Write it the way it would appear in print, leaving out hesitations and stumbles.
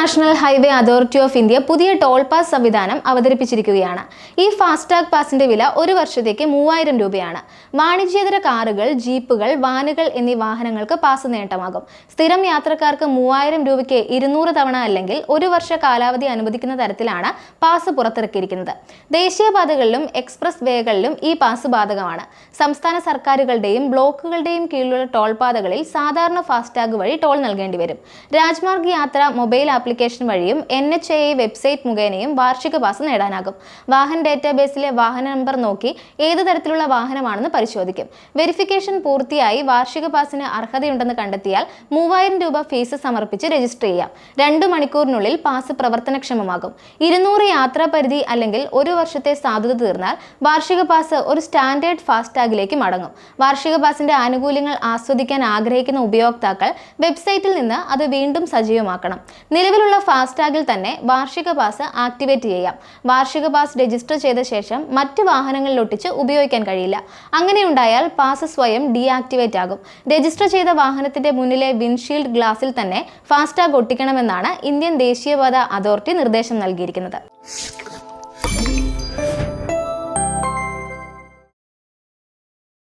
National highway authority of India പുതിയ toll pass സംവിധാനം അവതരിപ്പിച്ചിരിക്കുകയാണ്. ഈ ഫാസ്ടാഗ് പാസിന്റെ വില ഒരു വർഷത്തേക്ക് 3000 രൂപയാണ്. വാണിജ്യേതര കാറുകൾ, ജീപ്പുകൾ, വാനുകൾ എന്നീ വാഹനങ്ങൾക്ക് പാസ് നേട്ടമാകും. സ്ഥിരം യാത്രക്കാർക്ക് 3000 രൂപയ്ക്ക് 200 തവണ അല്ലെങ്കിൽ ഒരു വർഷ കാലാവധി അനുവദിക്കുന്ന തരത്തിലാണ് പാസ് പുറത്തിറക്കിയിരിക്കുന്നത്. ദേശീയപാതകളിലും എക്സ്പ്രസ് വേകളിലും ഈ പാസ് ബാധകമാണ്. സംസ്ഥാന സർക്കാരുകളുടെയും ബ്ലോക്കുകളുടെയും കീഴിലുള്ള ടോൾ പാതകളിൽ സാധാരണ ഫാസ്ടാഗ് വഴി ടോൾ നൽകേണ്ടി വരും. രാജ്മാർഗ് യാത്ര മൊബൈൽ ആപ്ലിക്കേഷൻ വഴിയും NHAI വെബ്സൈറ്റ് മുഖേനയും വാർഷിക പാസ് നേടാനാകും. വാഹന ഡേറ്റാബേസിലെ വാഹന നമ്പർ നോക്കി ഏത് തരത്തിലുള്ള വാഹനമാണെന്ന് പരിശോധിക്കും. വെരിഫിക്കേഷൻ പൂർത്തിയായി വാർഷിക പാസിന് അർഹതയുണ്ടെന്ന് കണ്ടെത്തിയാൽ 3000 രൂപ ഫീസ് സമർപ്പിച്ച് രജിസ്റ്റർ ചെയ്യാം. 2 മണിക്കൂറിനുള്ളിൽ പാസ് പ്രവർത്തനക്ഷമമാകും. 200 യാത്രാ പരിധി അല്ലെങ്കിൽ ഒരു വർഷത്തെ സാധുത തീർന്നാൽ വാർഷിക പാസ് ഒരു സ്റ്റാൻഡേർഡ് ഫാസ്ടാഗിലേക്ക് മടങ്ങും. വാർഷിക പാസിന്റെ ആനുകൂല്യങ്ങൾ ആസ്വദിക്കാൻ ആഗ്രഹിക്കുന്ന ഉപയോക്താക്കൾ വെബ്സൈറ്റിൽ നിന്ന് അത് വീണ്ടും സജീവമാക്കണം. നിലവിലുള്ള ഫാസ്ടാഗിൽ തന്നെ വാർഷിക പാസ് ആക്ടിവേറ്റ് ചെയ്യാം. വാർഷിക പാസ് രജിസ്റ്റർ ചെയ്ത ശേഷം മറ്റ് വാഹനങ്ങളിൽ ഒട്ടിച്ച് ഉപയോഗിക്കാൻ കഴിയില്ല. അങ്ങനെയുണ്ടായാൽ പാസ് സ്വയം ഡീആക്ടിവേറ്റ് ആകും. രജിസ്റ്റർ ചെയ്ത വാഹനത്തിന്റെ മുന്നിലെ വിൻഷീൽഡ് ഗ്ലാസിൽ തന്നെ ഫാസ്ടാഗ് ഒട്ടിക്കണമെന്നാണ് ഇന്ത്യൻ ദേശീയപാത അതോറിറ്റി നിർദ്ദേശം നൽകിയിരിക്കുന്നത്.